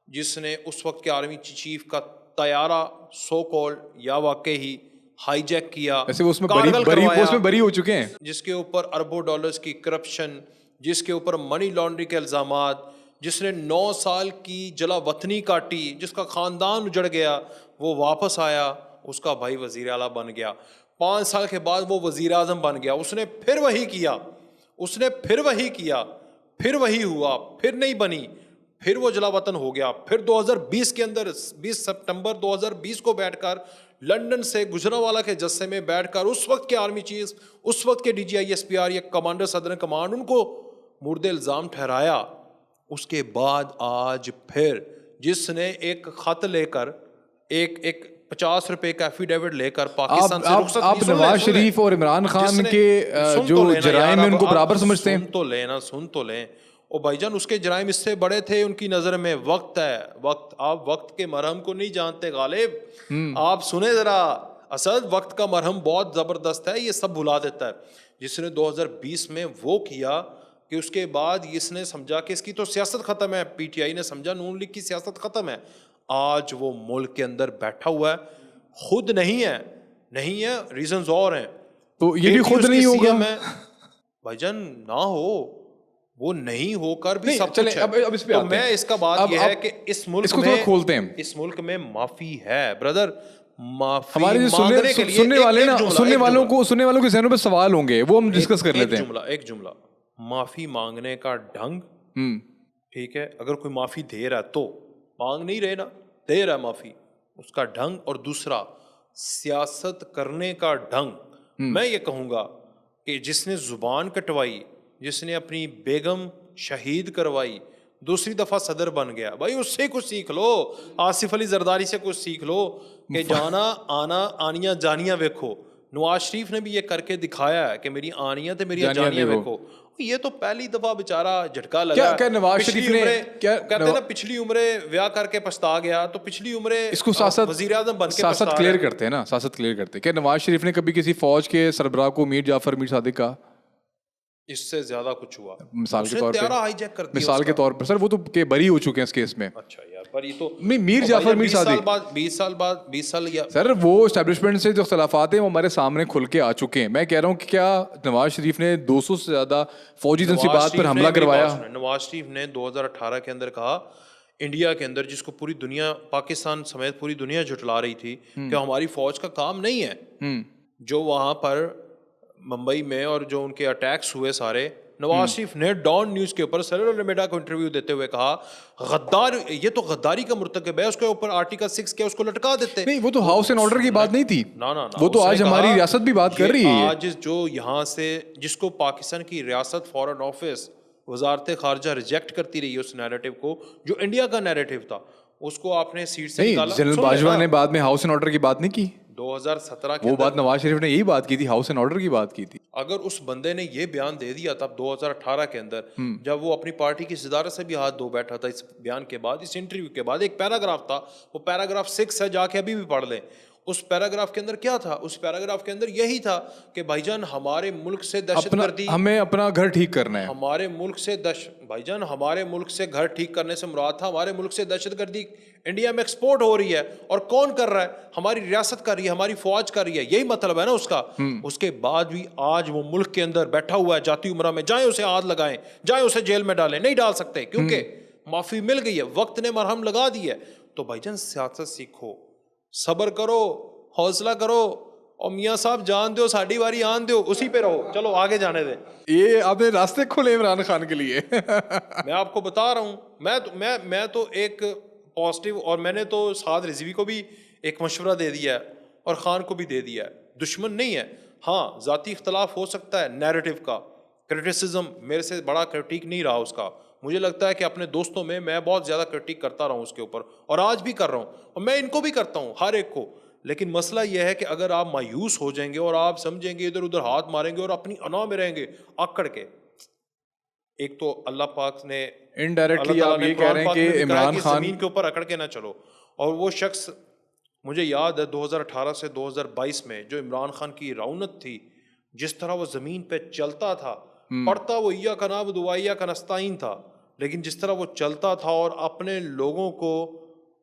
جس نے اس وقت کے آرمی چیف کا طیارہ سو کال یا واقع ہی ہائی جیک کیا, ایسے وہ اس میں بری ہو چکے ہیں, جس کے اوپر اربوں ڈالرز کی کرپشن, جس کے اوپر منی لانڈرنگ کے الزامات, جس نے 9 سال کی جلا وطنی کاٹی, جس کا خاندان اجڑ گیا, وہ واپس آیا, اس کا بھائی وزیر اعلیٰ بن گیا, 5 سال کے بعد وہ وزیر اعظم بن گیا, اس نے پھر وہی کیا, پھر وہی ہوا, پھر نہیں بنی, پھر وہ جلا وطن ہو گیا. پھر 2020 کے اندر 20 سپٹمبر 2020 کو بیٹھ کر لنڈن سے گجرانوالہ کے جسے میں بیٹھ کر اس وقت کے آرمی چیف, اس وقت کے DGISPR یا کمانڈر صدر کمانڈ, ان کو مورد الزام ٹھہرایا. اس کے بعد آج پھر جس نے ایک خط لے کر ایک 50 روپے کا ایفیڈیوٹ لے کر پاکستان سے رخصت, آپ نواز شریف اور عمران خان کے جو جرائم ہیں ان کو برابر سمجھتے ہیں؟ سن تو لیں او بھائی جان, اس کے جرائم اس سے بڑے تھے ان کی نظر میں. وقت ہے, وقت, آپ وقت کے مرہم کو نہیں جانتے غالب, آپ سنیں ذرا, اسد وقت کا مرہم بہت زبردست ہے, یہ سب بھلا دیتا ہے. جس نے 2020 میں وہ کیا کہ اس کے بعد اس نے سمجھا کہ اس کی تو سیاست ختم ہے, PTI نے سمجھا نون لیگ کی سیاست ختم ہے. آج وہ ملک کے اندر بیٹھا ہوا ہے, خود نہیں ہے, ریزنز اور ہیں. تو یہ بھی خود نہیں ہوگا بھائی جان, نہ ہو, وہ نہیں ہو کر بھی سب کچھ ہے. تو میں اس کا بات یہ ہے کہ اس ملک میں معافی ہے برادر, ہمارے سننے والوں کے ذہنوں پہ سوال ہوں گے, وہ ہم ڈسکس کر لیتے ہیں. ایک جملہ, معافی مانگنے کا ڈھنگ, ٹھیک ہے, اگر کوئی معافی دے رہا ہے تو مانگ نہیں رہے نا, دے رہا ہے معافی, اس کا ڈھنگ. اور دوسرا سیاست کرنے کا ڈھنگ. میں یہ کہوں گا کہ جس نے زبان کٹوائی, جس نے اپنی بیگم شہید کروائی, دوسری دفعہ صدر بن گیا, بھائی اس سے کچھ سیکھ لو, آصف علی زرداری سے کچھ سیکھ لو کہ جانا آنا آنیاں جانیاں ویکھو. نواز شریف نے بھی یہ کر کے دکھایا ہے کہ میری آنیاں تے میری جانیاں ویکھو. یہ تو پہلی دفعہ بیچارہ جھٹکا لگا. کیا نواز شریف نے کہتے ہیں نا پچھلی عمریں بیاہ کر کے پچھتا گیا, تو پچھلی عمریں اس کو وزیر اعظم بن کے سیاست کلیئر کرتے ہیں نا, سیاست کلیئر کرتے ہیں. کیا نواز شریف نے کبھی کسی فوج کے سربراہ کو میر جعفر میر صادق کہا؟ اس سے زیادہ کچھ ہوا مثال کے طور پر سر, وہ تو کہ بری ہو چکے ہیں اس کیس میں. اچھا یار, بری تو میر جعفر میر صادق 20 سال سر, وہ اسٹیبلشمنٹ سے جو اختلافات ہیں وہ ہمارے سامنے کھل کے آ چکے ہیں. میں کہہ رہا ہوں کہ کیا نواز شریف نے 200 سے زیادہ فوجی تنصیبات پر حملہ کروایا؟ نواز شریف نے 2018 کے اندر کہا, انڈیا کے اندر جس کو پوری دنیا, پاکستان سمیت پوری دنیا جھٹلا رہی تھی کہ ہماری فوج کا کام نہیں ہے, جو وہاں پر ممبئی میں اور جو ان کے اٹیکس ہوئے سارے, نواز شریف نے ڈان نیوز کے اوپر سیلر لمیڈا کو انٹرویو دیتے ہوئے کہا غدار, یہ تو غداری کا مرتکب ہے, اس کے اوپر آرٹیکل 6 کیا اس کو لٹکا دیتے. نہیں, وہ تو ہاؤس اینڈ آرڈر کی بات نہیں تھی, وہ تو آج ہماری ریاست بھی بات کر رہی ہے. آج جو یہاں سے جس کو پاکستان کی ریاست فارن آفس وزارت خارجہ ریجیکٹ کرتی رہی ہے اس نیریٹو کو, جو انڈیا کا نیریٹو تھا, اس کو آپ نے سیٹ سے نکالا. جنرل باجوہ نے بعد میں ہاؤس اینڈ آرڈر کی بات نہیں کی. 2017 کے وہ بات نواز شریف نے یہی بات کی تھی, ہاؤس اینڈ آرڈر کی بات کی تھی. اگر اس بندے نے یہ بیان دے دیا تھا 2018 کے اندر, جب وہ اپنی پارٹی کی صدارت سے بھی ہاتھ دھو بیٹھا تھا, اس بیان کے بعد, اس انٹرویو کے بعد, ایک پیراگراف تھا, وہ پیراگراف 6 ہے, جا کے ابھی بھی پڑھ لیں. اس پیراگراف کے اندر کیا تھا؟ اس پیراگراف کے اندر یہی تھا کہ بھائی جان ہمارے ملک سے دہشت گردی, ہمیں اپنا گھر ٹھیک کرنا ہے. ہمارے ملک سے بھائی جان ہمارے ملک سے گھر ٹھیک کرنے سے مراد تھا ہمارے ملک سے دہشت گردی انڈیا میں ایکسپورٹ ہو رہی ہے, اور کون کر رہا ہے؟ ہماری ریاست کر رہی ہے, ہماری فوج کر رہی ہے, یہی مطلب ہے نا اس کا. اس کے بعد بھی آج وہ ملک کے اندر بیٹھا ہوا ہے جاتی عمرہ میں, جائیں اسے ہاتھ لگائیں, جائیں اسے جیل میں ڈالیں, نہیں ڈال سکتے کیونکہ معافی مل گئی ہے, وقت نے مرہم لگا دی ہے. تو بھائی جان سیاست سیکھو, صبر کرو, حوصلہ کرو, اور میاں صاحب جان دو ساڈی واری آن دو, اسی پہ رہو, چلو آگے جانے دیں. یہ آپ نے راستے کھولے عمران خان کے لیے. میں آپ کو بتا رہا ہوں, میں تو ایک پازیٹیو, اور میں نے تو سعد رضوی کو بھی ایک مشورہ دے دیا ہے اور خان کو بھی دے دیا ہے, دشمن نہیں ہے. ہاں ذاتی اختلاف ہو سکتا ہے, نیریٹو کا کرٹیسزم میرے سے بڑا کرٹیک نہیں رہا اس کا. مجھے لگتا ہے کہ اپنے دوستوں میں بہت زیادہ کرٹیک کرتا رہا ہوں اس کے اوپر, اور آج بھی کر رہا ہوں, اور میں ان کو بھی کرتا ہوں, ہر ایک کو. لیکن مسئلہ یہ ہے کہ اگر آپ مایوس ہو جائیں گے اور آپ سمجھیں گے ادھر ادھر ہاتھ ماریں گے اور اپنی انا میں رہیں گے آکڑ کے, ایک تو اللہ پاک نے انڈائریکٹلی آپ یہ کہہ رہے ہیں کہ عمران خان زمین کے اوپر اکڑ کے نہ چلو. اور وہ شخص مجھے یاد ہے 2018 سے 2022 میں جو عمران خان کی رونت تھی, جس طرح وہ زمین پہ چلتا تھا, پڑھتا وہ ایاک نعبد و ایاک نستعین تھا, لیکن جس طرح وہ چلتا تھا اور اپنے لوگوں کو,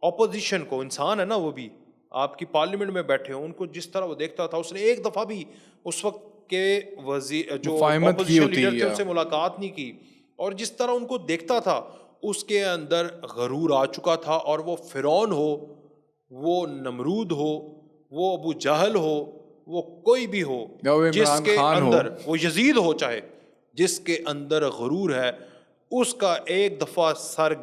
اپوزیشن کو, انسان ہے نا وہ بھی, آپ کی پارلیمنٹ میں بیٹھے ہوں, ان کو جس طرح وہ دیکھتا تھا, اس نے ایک دفعہ بھی اس وقت کے وزیر جو اپوزیشن لیڈر تھے ان سے ملاقات نہیں کی, اور جس طرح ان کو دیکھتا تھا اس کے اندر غرور آ چکا تھا, اور وہ فرعون ہو, وہ نمرود ہو, وہ ابو جہل ہو, وہ کوئی بھی ہو جس کے اندر, وہ یزید ہو چاہے, جس کے اندر غرور ہے, اس کا ایک دفعہ سر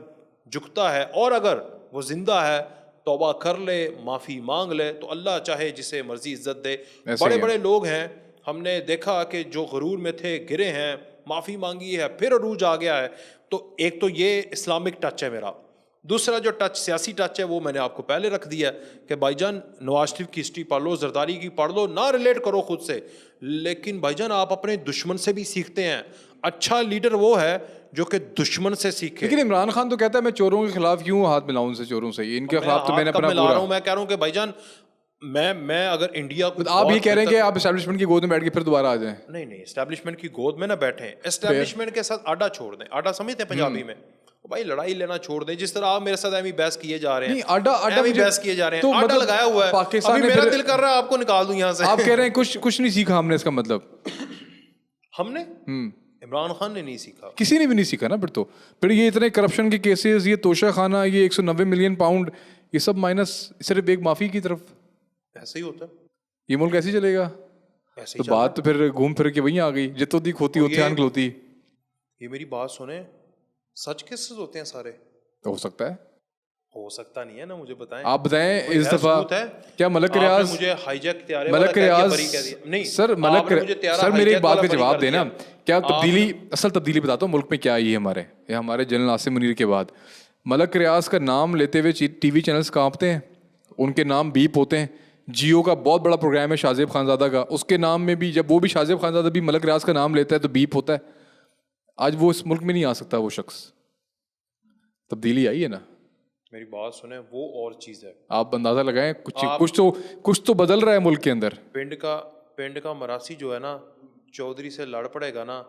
جھکتا ہے, اور اگر وہ زندہ ہے توبہ کر لے, معافی مانگ لے, تو اللہ چاہے جسے مرضی عزت دے. بڑے بڑے لوگ ہیں, ہم نے دیکھا کہ جو غرور میں تھے گرے ہیں, معافی مانگی ہے, پھر عروج آ گیا ہے. تو ایک تو یہ اسلامک ٹچ ہے میرا. دوسرا جو ٹچ سیاسی ٹچ ہے وہ میں نے آپ کو پہلے رکھ دیا کہ بھائی جان نواز شریف کی ہسٹری پڑھ لو, زرداری کی پڑھ لو, نہ ریلیٹ کرو خود سے, لیکن بھائی جان آپ اپنے دشمن سے بھی سیکھتے ہیں. اچھا لیڈر وہ ہے جو کہ دشمن سے سیکھے. لیکن عمران خان تو کہتا ہے میں چوروں کے خلاف کیوں ہاتھ ملاؤں, ان سے چوروں سے, ان کے خلاف تو میں نے اپنا ملا رہا ہوں. میں کہہ رہا ہوں کہ بھائی جان میں اگر انڈیا کو, آپ یہ کہہ رہے ہیں کہ آپ اسٹیبلشمنٹ کی گود میں بیٹھ کے پھر دوبارہ آ جائیں. نہیں, اسٹیبلشمنٹ کی گود میں نہ بیٹھیں, اسٹیبلشمنٹ کے ساتھ آڈا چھوڑ دیں. آڈا سمجھتے ہیں پنجابی میں, بھائی لڑائی لینا چھوڑ دیں. جس طرح آپ میرے ساتھ ایمی بحث کیے جا رہے ہیں, ایمی بحث کیے جا رہے ہیں, آڈا لگایا ہوا ہے, ابھی میرا دل کر رہا ہے آپ کو نکال دوں یہاں سے. آپ کہہ رہے ہیں کچھ نہیں سیکھا ہم نے, اس کا مطلب ہم نے, عمران خان نے نہیں سیکھا, کسی نے بھی نہیں سیکھا نا. پھر یہ اتنے کرپشن کے کیسز, یہ توشہ خانہ, یہ 190 ملین پاؤنڈ, یہ سب مائنس صرف ایک معافی کی طرف. ایسے ہی ہوتا ہے یہ ملک ایسے چلے گا. تو بات تو پھر گھوم پھر کے وہیں آ گئی, جتو دی کھوتی ہوتے ہیں کھلوتی. یہ میری بات سنیں, سچ کیسز ہوتے ہیں سارے؟ ہو سکتا ہے, ہو سکتا نہیں ہے نا, مجھے بتائیں. آپ بتائیں اس دفعہ کیا ملک ریاض, مجھے ہائی جیک طیارے ملک ریاض, نہیں سر ملک, سر میری ایک بات کا جواب دینا. کیا تبدیلی, اصل تبدیلی بتاتا ہوں ملک میں کیا آئی ہے ہمارے جنرل عاصم منیر کے بعد. ملک ریاض کا نام لیتے ہوئے ٹی وی چینلز کانپتے ہیں, ان کے نام بیپ ہوتے ہیں. جیو کا بہت بڑا پروگرام ہے شاہ زیب خانزادہ کا, اس کے نام میں بھی جب وہ بھی شاہ زیب خانزادہ بھی ملک ریاض کا نام لیتا ہے تو بیپ ہوتا ہے. آج وہ اس ملک میں نہیں آ سکتا وہ شخص. تبدیلی آئی ہے نا. میری بات سنیں, وہ اور چیز ہے. آپ اندازہ لگائیں کچھ تو بدل رہا ہے ملک کے اندر. پنڈ کا مراسی جو ہے نا, چودھری سے لڑ پڑے گا نا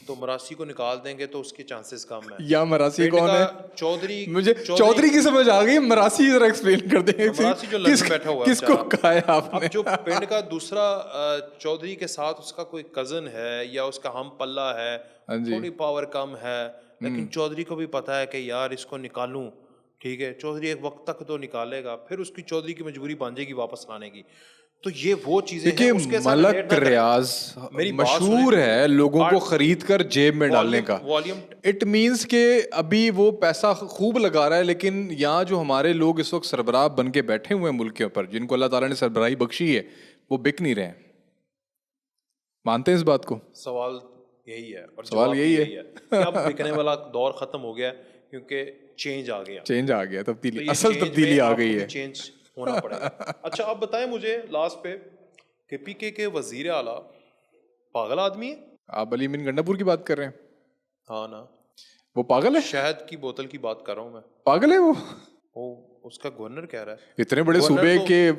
تو مراسی کو نکال دیں گے تو اس کے چانسز کم ہیں. یا مراسی کون ہے؟ چودھری, مجھے چودھری کی سمجھ آ گئی, مراسی ذرا ایکسپلین کر دیں. مراسی جو لندن بیٹھا ہوا ہے, کس کو کہا ہے آپ نے؟ جو پنڈ کا دوسرا چودھری کے ساتھ اس کا کوئی کزن ہے یا اس کا ہم پلہ ہے, تھوڑی پاور کم ہے, لیکن چودھری کو بھی پتا ہے کہ یار اس کو نکالوں, ٹھیک ہے. چودھری ایک وقت تک تو نکالے گا, پھر اس کی چودھری کی مجبوری بن جائے گی واپس لانے کی. تو یہ وہ چیزیں ہیں. ملک ریاض مشہور ہے لوگوں کو خرید کر جیب میں ڈالنے کا. اٹ مینس کہ ابھی وہ پیسہ خوب لگا رہا ہے, لیکن یہاں جو ہمارے لوگ اس وقت سربراہ بن کے بیٹھے ہوئے ہیں ملک کے اوپر, جن کو اللہ تعالیٰ نے سربراہی بخشی ہے, وہ بک نہیں رہے. مانتے ہیں اس بات کو؟ سوال یہی ہے, اور سوال یہی ہے کہ اب بکنے والا دور ختم ہو گیا کیونکہ چینج آ گیا, تبدیلی, اصل تبدیلی آ گئی ہے, چینج ہونا پڑے گا. اچھا آپ بتائیں مجھے لاسٹ پہ کہ پی کے وزیر اعلیٰ پاگل آدمی ہے؟ آپ علی امین گنڈا پور کی بات کر رہے ہیں؟ ہاں نا, وہ پاگل ہے. شہد کی بوتل کی بات کر رہا ہوں میں. پاگل ہے وہ اس کا گورنر کہہ رہا ہے. اتنے بڑے صوبے کے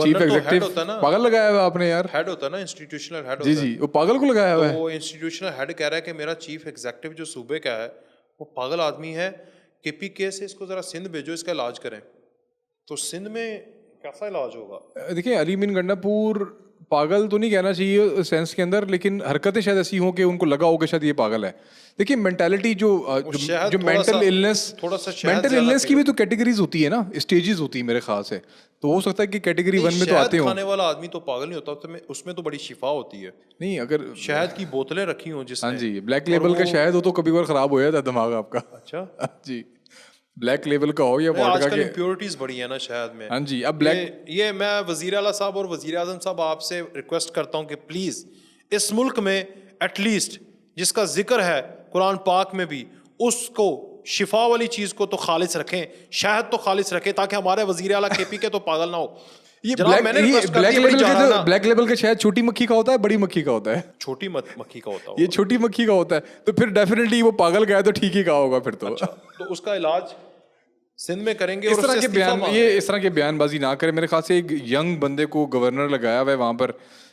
چیف ایگزیکٹو پاگل لگایا ہوا آپ نے یار. ہیڈ ہوتا ہے نا, انسٹیٹیوشنل ہیڈ. جی وہ پاگل کو لگایا ہوا ہے. وہ انسٹیٹیوشنل ہیڈ کہہ رہا ہے کہ میرا چیف ایگزیکٹو جو صوبے کا ہے وہ پاگل آدمی ہے, کہ پی کے سے اس کو ذرا سندھ بھیجو, اس کا علاج کریں. تو سندھ میں کیسا علاج ہوگا؟ دیکھیں علی امین گنڈا پور پاگل تو نہیں کہنا چاہیے سینس کے اندر, لیکن حرکتیں شاید ایسی ہوں کہ ان کو لگا ہو کہ شاید یہ پاگل ہے. دیکھیے مینٹالٹی جو مینٹل النس کی بھی تو کیٹیگریز ہوتی ہے نا, اسٹیجز ہوتی ہے میرے خیال سے. تو ہو سکتا ہے کہ کیٹیگری 1 میں تو آتے ہوں. کھانے والا آدمی تو پاگل نہیں ہوتا, اس میں تو بڑی شفا ہوتی ہے. نہیں اگر شہد کی بوتلیں رکھی ہوں جس, ہاں جی, بلیک لیبل کا شہد ہو تو کبھی بار خراب ہو جاتا ہے دماغ آپ کا. اچھا جی, بلیک لیبل کا ہو یا آج کل امپیورٹیز بڑی ہیں نا شہد میں. ہاں جی, اب بلیک, یہ میں وزیر اعلیٰ صاحب اور وزیر اعظم صاحب آپ سے ریکویسٹ کرتا ہوں کہ پلیز اس ملک میں ایٹ لیسٹ جس کا ذکر ہے قرآن پاک میں بھی, اس کو شفا والی چیز کو تو خالص رکھیں, شہد تو خالص رکھیں, تاکہ ہمارے وزیر اعلیٰ کے پی کے تو پاگل نہ ہو. یہ بلیک لیبل کا شہد چھوٹی مکھی کا ہوتا ہے, بڑی مکھی کا ہوتا ہے؟ چھوٹی مکھی کا ہوتا ہے. یہ چھوٹی مکھی کا ہوتا ہے, تو پھر ڈیفینیٹلی وہ پاگل گیا تو ٹھیک ہی کہا ہوگا پھر تو. تو اس کا علاج سندھ میں کریں گے. اس طرح کے بیان بازی نہ کرے. میرے خیال سے ایک ینگ بندے کو گورنر لگایا ہوا ہے وہاں پر,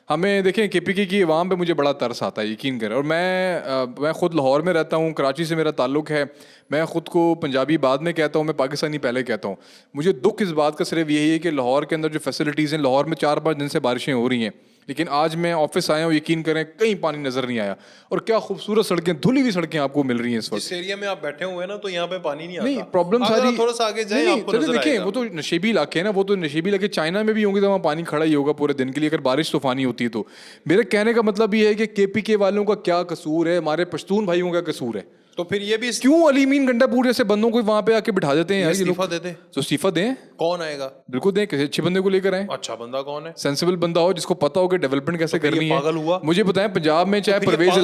ہمیں دیکھیں کے پی کے کی عوام پہ مجھے بڑا ترس آتا ہے, یقین کریں. اور میں خود لاہور میں رہتا ہوں, کراچی سے میرا تعلق ہے, میں خود کو پنجابی بعد میں کہتا ہوں, میں پاکستانی پہلے کہتا ہوں. مجھے دکھ اس بات کا صرف یہی ہے کہ لاہور کے اندر جو فیسلٹیز ہیں, لاہور میں 4-5 دن سے بارشیں ہو رہی ہیں, لیکن آج میں آفس آیا ہوں, یقین کریں کہیں پانی نظر نہیں آیا. اور کیا خوبصورت سڑکیں, دھلی ہوئی سڑکیں آپ کو مل رہی ہیں اس وقت. اس ایریا میں آپ بیٹھے ہوئے ہیں نا, تو یہاں پہ پانی نہیں آتا. نہیں پرابلم ساری تھوڑا سا آگے جائیں آپ کو نظر آئے دیکھیں, گا. وہ تو نشیبی علاقے ہیں نا, وہ تو نشیبی علاقے چائنا میں بھی ہوں گے تو وہاں پانی کھڑا ہی ہوگا پورے دن کے لیے اگر بارش طوفانی ہوتی ہے تو. میرے کہنے کا مطلب یہ ہے کہ کے پی کے والوں کا کیا قصور ہے, ہمارے پشتون بھائیوں کا قصور ہے. تو پھر یہ بھی کیوں علی مین گنڈا پور جیسے بندوں کو وہاں پہ آ کے بٹھا دیتے ہیں, استعفیٰ دے دیں. تو استعفیٰ دیں, کون آئے گا؟ بالکل دیں, کسی اچھے بندے کو لے کر آئیں. اچھا بندہ کون ہے؟ سینسیبل بندہ ہو, جس کو پتا ہو کہ ڈیولپمنٹ کیسے کرنی ہے. پاگل ہوا. مجھے بتائیں پنجاب میں چاہے پرویز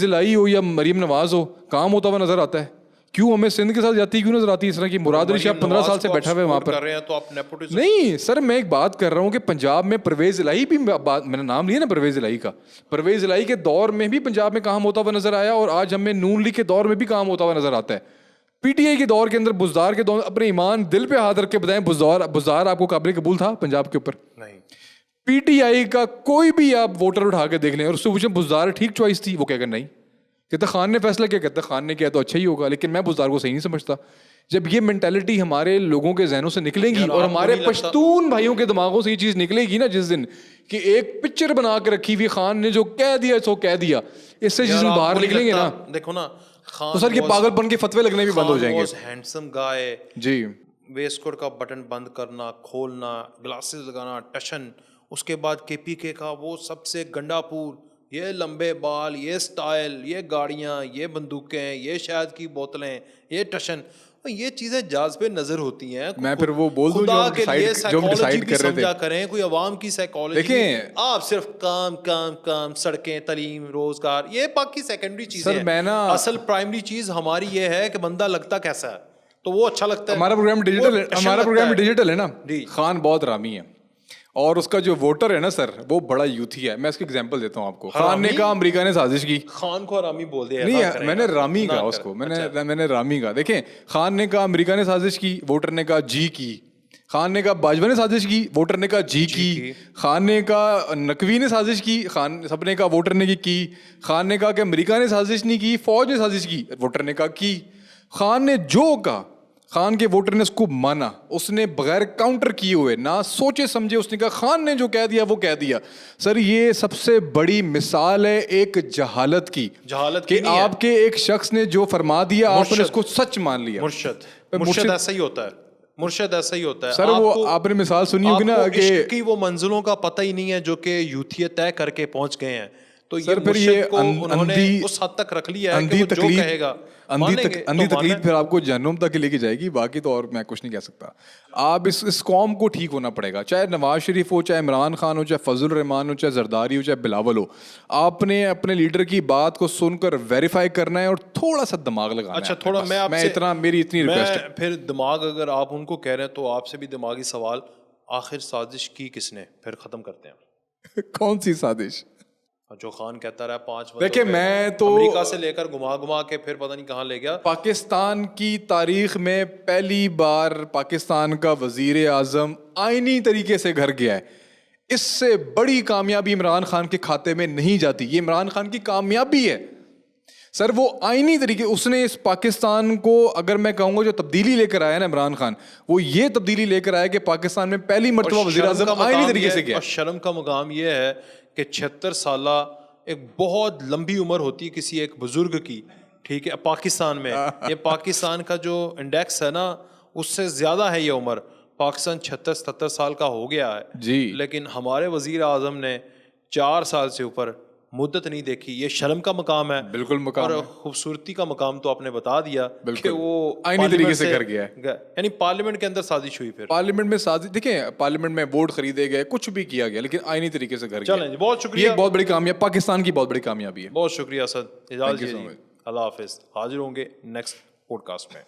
الہی ہو یا مریم نواز ہو, کام ہوتا ہوا نظر آتا ہے. کیوں ہمیں سندھ کے ساتھ جاتی کیوں نظر آتی ہے اس طرح کی؟ مراد علی شاہ 15 سال سے بیٹھا ہوا ہے وہاں پر. نہیں سر, میں ایک بات کر رہا ہوں کہ پنجاب میں پرویز الہی بھی, میں نے نام لیا نا پرویز الہی کا, پرویز الہی کے دور میں بھی پنجاب میں کام ہوتا ہوا نظر آیا, اور آج ہمیں نون لیگ کے دور میں بھی کام ہوتا ہوا نظر آتا ہے. پی ٹی آئی کے دور کے اندر بزدار کے دور, اپنے ایمان دل پہ ہاتھ رکھ کے بتائیں بزدار آپ کو قابل قبول تھا پنجاب کے اوپر؟ نہیں. پی ٹی آئی کا کوئی بھی آپ ووٹر اٹھا کے دیکھ لیں اور اس سے پوچھیں بزدار ٹھیک چوائس تھی, وہ کہہ کر نہیں. کہتے خان نے فیصلہ کیا, کہتے خان نے کیا تو اچھا ہی ہوگا, لیکن میں بزدار کو صحیح نہیں سمجھتا. جب یہ مینٹیلٹی ہمارے لوگوں کے ذہنوں سے نکلے گی اور ہمارے پشتون بھائیوں کے دماغوں سے یہ چیز نکلے گی نا جس دن, کہ ایک پکچر بنا کے رکھی ہوئی خان نے جو کہہ دیا سو کہہ دیا, اس سے جس دن باہر نکلیں گے نا, دیکھو نا, تو سر یہ پاگل پن کے فتوے لگنے بھی بند ہو جائیں گے. ہینڈسم گائے جی, ویسٹ کوٹ کا بٹن بند کرنا, کھولنا, گلاسز لگانا, ٹشن, اس کے بعد کے پی کے کا وہ سب سے گنڈا پور, یہ لمبے بال, یہ سٹائل, یہ گاڑیاں, یہ بندوقیں, یہ شہد کی بوتلیں, یہ ٹشن, یہ چیزیں جاذبے نظر ہوتی ہیں. میں پھر وہ بول دوں جو ڈیسائیڈ کر رہے تھے. کریں کوئی عوام کی سائیکالوجی دیکھیں, آپ صرف کام کام کام, سڑکیں, تعلیم, روزگار, یہ باقی سیکنڈری چیزیں ہیں. میں نا اصل پرائمری چیز ہماری یہ ہے کہ بندہ لگتا کیسا ہے, تو وہ اچھا لگتا ہے. ہمارا پروگرام ڈیجیٹل ہے نا. خان بہت رامی ہے, اور اس کا جو ووٹر ہے نا سر, وہ بڑا یوتھی ہے. میں اس کی ایگزامپل دیتا ہوں آپ کو. خان نے کہا امریکہ نے سازش کی. خان کو رامی بول دیا. نہیں, میں نے رامی کہا اس کو, میں نے رامی کہا. دیکھیں, خان نے کہا امریکہ نے سازش کی, ووٹر نے کہا جی کی. خان نے کہا باجوہ نے سازش کی, ووٹر نے کہا جی کی. خان نے کہا نقوی نے سازش کی, سب نے کہا ووٹر نے کی. خان نے کہا کہ امریکہ نے سازش نہیں کی, فوج نے سازش کی, ووٹر نے کہا کی. خان نے جو کہا, خان کے ووٹر نے اس کو مانا, اس نے بغیر کاؤنٹر کیے ہوئے, نہ سوچے سمجھے, اس نے کہا خان نے جو کہہ دیا وہ کہہ دیا. سر یہ سب سے بڑی مثال ہے ایک جہالت کی, کہ آپ کے ایک شخص نے جو فرما دیا آپ نے اس کو سچ مان لیا. مرشد ایسا ہی ہوتا ہے, مرشد ایسا ہی ہوتا ہے. سر وہ آپ نے مثال سنی ہوگی نا کہ عشق کی وہ منزلوں کا پتہ ہی نہیں ہے جو کہ یوتھیت طے کر کے پہنچ گئے ہیں. تو سر پھر یہ انہوں نے اس حد تک رکھ لیا ہے کہ وہ جو کہے گا اندھی تقلید پھر آپ کو جہنم تک لے کے جائے گی. باقی تو اور میں کچھ نہیں کہہ سکتا. آپ اس قوم کو ٹھیک ہونا پڑے گا, چاہے نواز شریف ہو, چاہے عمران خان ہو, چاہے فضل الرحمان ہو, چاہے زرداری ہو, چاہے بلاول ہو. آپ نے اپنے لیڈر کی بات کو سن کر ویریفائی کرنا ہے اور تھوڑا سا دماغ لگانا ہے. اچھا تھوڑا میری اتنی ریکویسٹ ہے. پھر دماغ اگر آپ ان کو کہہ رہے ہیں تو آپ سے بھی دماغی سوال, آخر سازش کی کس نے, پھر ختم کرتے ہیں. کون سی سازش؟ جو خان کہتا رہا 5 دیکھیں, میں تو امریکہ سے لے کر گھما کے پھر پتہ نہیں کہاں لے گیا. پاکستان کی تاریخ میں پہلی بار پاکستان کا وزیر اعظم آئینی طریقے سے گھر گیا ہے. اس سے بڑی کامیابی عمران خان کے کھاتے میں نہیں جاتی. یہ عمران خان کی کامیابی ہے سر. وہ آئینی طریقے, اس نے اس پاکستان کو, اگر میں کہوں گا جو تبدیلی لے کر آیا نا عمران خان, وہ یہ تبدیلی لے کر آیا کہ پاکستان میں پہلی مرتبہ وزیر اعظم آئینی طریقے سے گیا. اور شرم کا مقام یہ ہے کہ 76 سالہ ایک بہت لمبی عمر ہوتی ہے کسی ایک بزرگ کی, ٹھیک ہے, پاکستان میں. یہ پاکستان کا جو انڈیکس ہے نا, اس سے زیادہ ہے یہ عمر. پاکستان 76-77 سال کا ہو گیا ہے جی, لیکن ہمارے وزیر اعظم نے 4 سال سے اوپر مدت نہیں دیکھی. یہ شرم کا مقام ہے. بالکل مقام. اور خوبصورتی کا مقام تو آپ نے بتا دیا کہ وہ آئینی طریقے سے کر گیا ہے. یعنی پارلیمنٹ کے اندر سازش ہوئی. پھر پارلیمنٹ میں سازش, دیکھیں پارلیمنٹ میں ووٹ خریدے گئے, کچھ بھی کیا گیا, لیکن آئینی طریقے سے کر گیا. چلیں, بہت شکریہ. یہ بہت بڑی کامیابی, پاکستان کی بہت بڑی کامیابی ہے. بہت شکریہ اسد. اجازت دیجیے, اللہ حافظ. حاضر ہوں گے نیکسٹ پوڈ کاسٹ میں.